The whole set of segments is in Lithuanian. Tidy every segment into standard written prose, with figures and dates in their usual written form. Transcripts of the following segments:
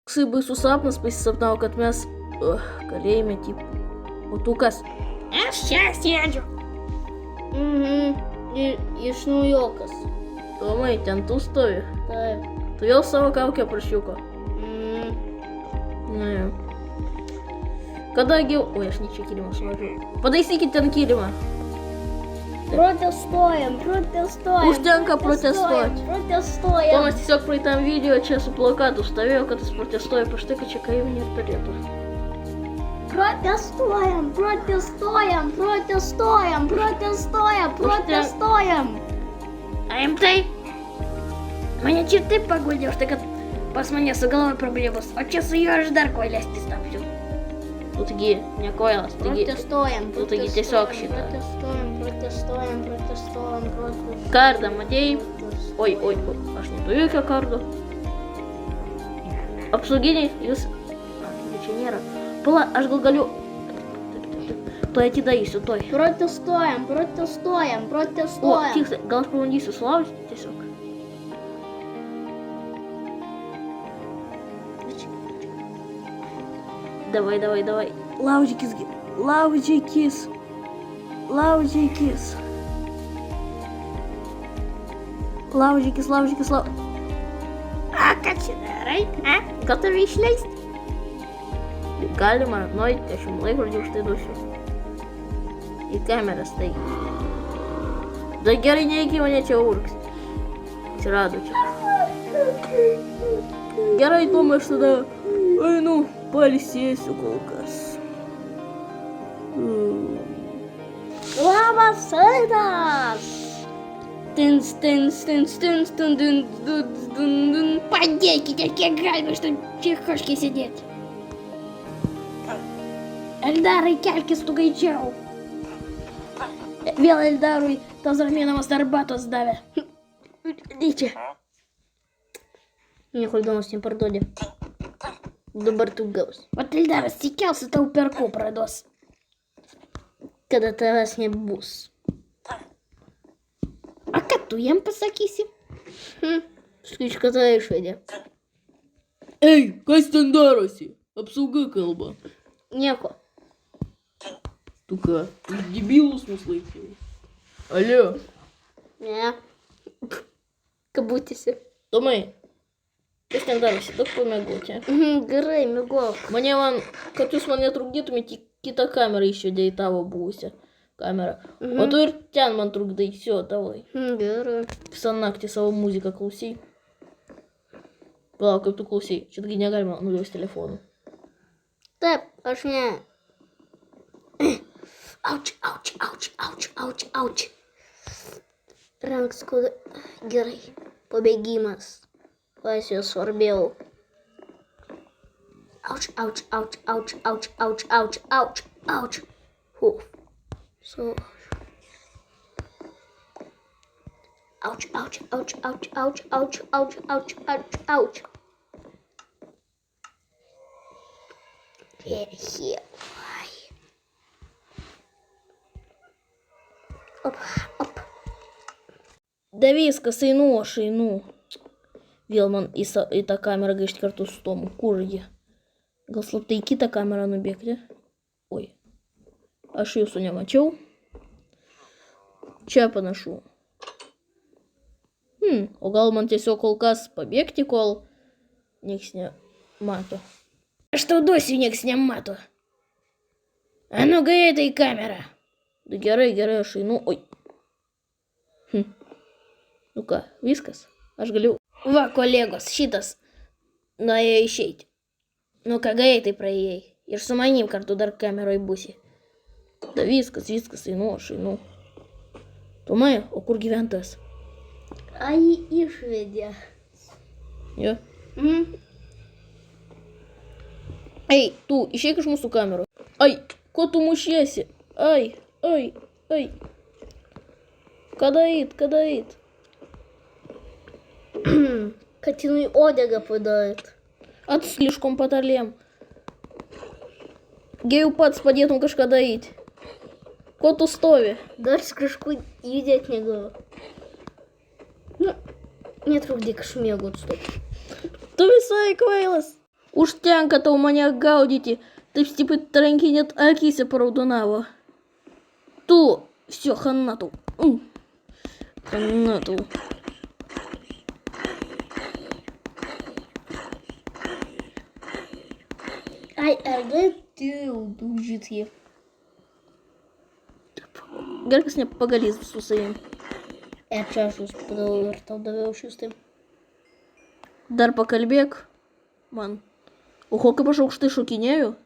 Kai baisus sapnas pasisapnavo, kad mes kalėjime, tipo. O tu kas? Aš čia sėdžiu. Iš naujokas. Tomai, ten tu stovi. Taip. Tu vėl savo kaukę prašiuko. Na jau. Kadagi... Oi, aš ne čia kilimą suvažiuoju. Pataisykit ten kilimą. Protestuojam. Užtenka protestuoti. Protestuojam. Tomas tiesiog praeitam video čia su plakatu stovėjo, kad jis protestuoja prieš tai, kad čia kaiminė ir turėtų. Protestuojam. Rimtai? Mane čia taip paguldė už tai, kad pas mane su galva problemos, o čia su juo aš dar kvailesnis tapsiu. Tu taigi nekvailas, taigi... Protestuojam. Tu taigi tiesiog šitą. Protestuojam. Kardą matėjai? Oi, aš neturiu jokio kardo. Apsauginiai, jūs... Čia nėra. Pala, aš gal galiu... Tuoj atidarysiu, tuoj. Protestuojam. O, tiksliai, gal aš pabandysiu sulaužyti tiesiog. Давай. Laužykis. A, ką čia darai? Gatavi išleisti? Galima, norite, aš jums laikrodį už tai duosiu. Į kameras tai. Da gerai, nereikia mane čia urgsti. Atsirado čia. Gerai, Tomai, aš tada einu, pailsėsiu kol kas. Labas rytas. Padėkite, kiek galima iš to čechoškai sėdėti. Eldarai, kelkis tu gaičiau. Vėl Eldarui tas ramėnamas arbatos davė. Lyčia. Nieko įdomus neparduodė. Dabar tu gaus. Vat Eldaras, tikiausi tau perku prados. Kada tavęs nebus. A ką tu jam pasakysi? Skaičiu, kad tave išvedė. Ei, kas ten darosi? Apsauga kalba. Nieko. Tu ką, debilus mus laikai. Alio. Ne. Kabutėsi. Tomai, kas ten darosi? Daug pamėgoti. Gerai, mėgok. Kad jūs mane trukdytumėte, kitą kamerą išvedė į tavo buvusią kamerą. O tu ir ten man trukdai, sio, davai. Gerai. Visą naktį savo muziką klausai. Palauk, kaip tu klausai. Čia taigi negalima nuliaus telefonų. Taip, aš ne. Auč. Ranks skauda. Gerai. Pabėgimas. Laisvės svarbiau. Auč. Huf. So. Auč. Here. Op. Da viskas, aš einu. Vėl man į tą kamerą gaišti kartu su Tomu. Kur jie? Gal slaptai į kitą kamerą nubėgti? Oi. Aš jūsų nemačiau. Čia panašu. O gal man tiesiog kol kas pabėgti, kol nieks nemato. Aš tau duosiu, nieks nemato. A nu greitai į kamerą. Da gerai, aš einu. Oi. Nu ką, viskas. Aš galiu. Va, kolegos, šitas norėjo išeiti. Nu ką, greitai praėjai. Ir su manim kartu dar kameroj būsi. Da viskas, einu, aš einu. Tomai, o kur gyventas? Ai, išvedė. Jo? Ei, tu, išeik iš mūsų kamerų. Ai, ko tu mušiesi? Ai. Kada eit? Katinui odegą padarėt. Atsliškom patarlėm. Geriau pats padėtum kažką daryti. Ko tu stovi? Dar kažkur judėti negaliu. Nu, netrukdyk, aš miegu atstup. Tu visai kvailas. Уж тянка-то у меня гаудите. Ты степы тренкинет акися парудонава. Ту, все, ханату. Ханату. Ай, ты удужит ее. Герка с ней погали с усаем. Я чашу сподал ртом довел с тем. Дар покальбек. Ман. Ухока пошел что шукинею.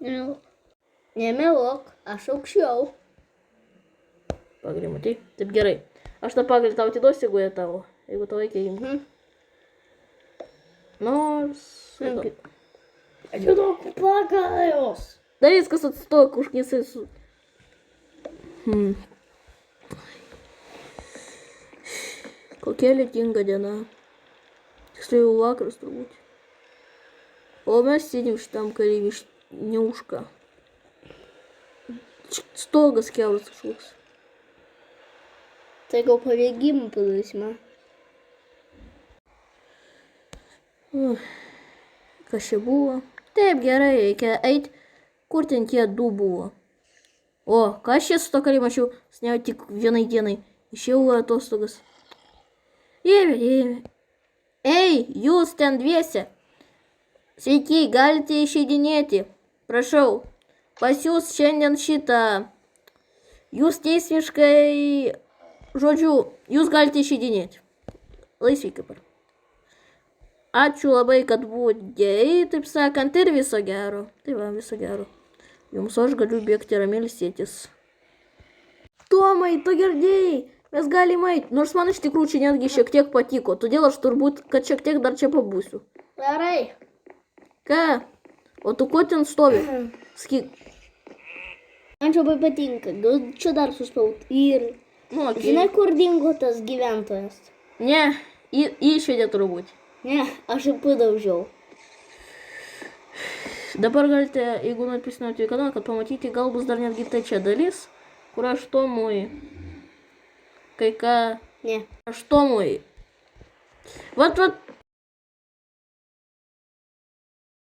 Не мелок, а шок шоу. Пагрим, ты бгерей. А что пагли там ти досягу я того? И вот твой кейм. Но... А что так пагаешь? Да виска с отсток, уж не сысу. Какие деньги дяна? Если у лак раструбуть. О, мы сидим, что там каривиш неушка. Стога скявлюсь шукс. Tego powiegimy byliśmy. Каще було. Те б герей, яке ейт куртеньке дубуло. О, каще стокарі мачу снять веной деной. Еще у тостогас. Эй, Юстен 200. Святі, галите еще денети. Прошел. Пасюс щенден щита. Юс тейсвишкой жоджу. Юс галите еще денети. Лысвий капар. Ačiū labai, kad buvote, taip sakant, ir viso gero. Tai va, viso gero. Jums aš galiu bėgti ramiai ilsėtis. Tomai, tu girdėjai, mes galime eiti, nors man iš tikrųjų čia netgi šiek tiek patiko, todėl aš turbūt, kad šiek tiek dar čia pabūsiu. Gerai. Ką? O tu ko ten stovi? Sakyk. Man čia labai patinka, gal čia dar suspaut. Ir Nu, žinai, kur dingo tas gyventojas? Ne, išvedė turbūt. Ne, aš jau padaužiau. Dabar galite, jeigu norit prisijungti į kanalą, kad pamatyti, gal bus dar netgi trečia dalis, kur aš Tomui kai ką... Ne. Aš Tomui. Vat,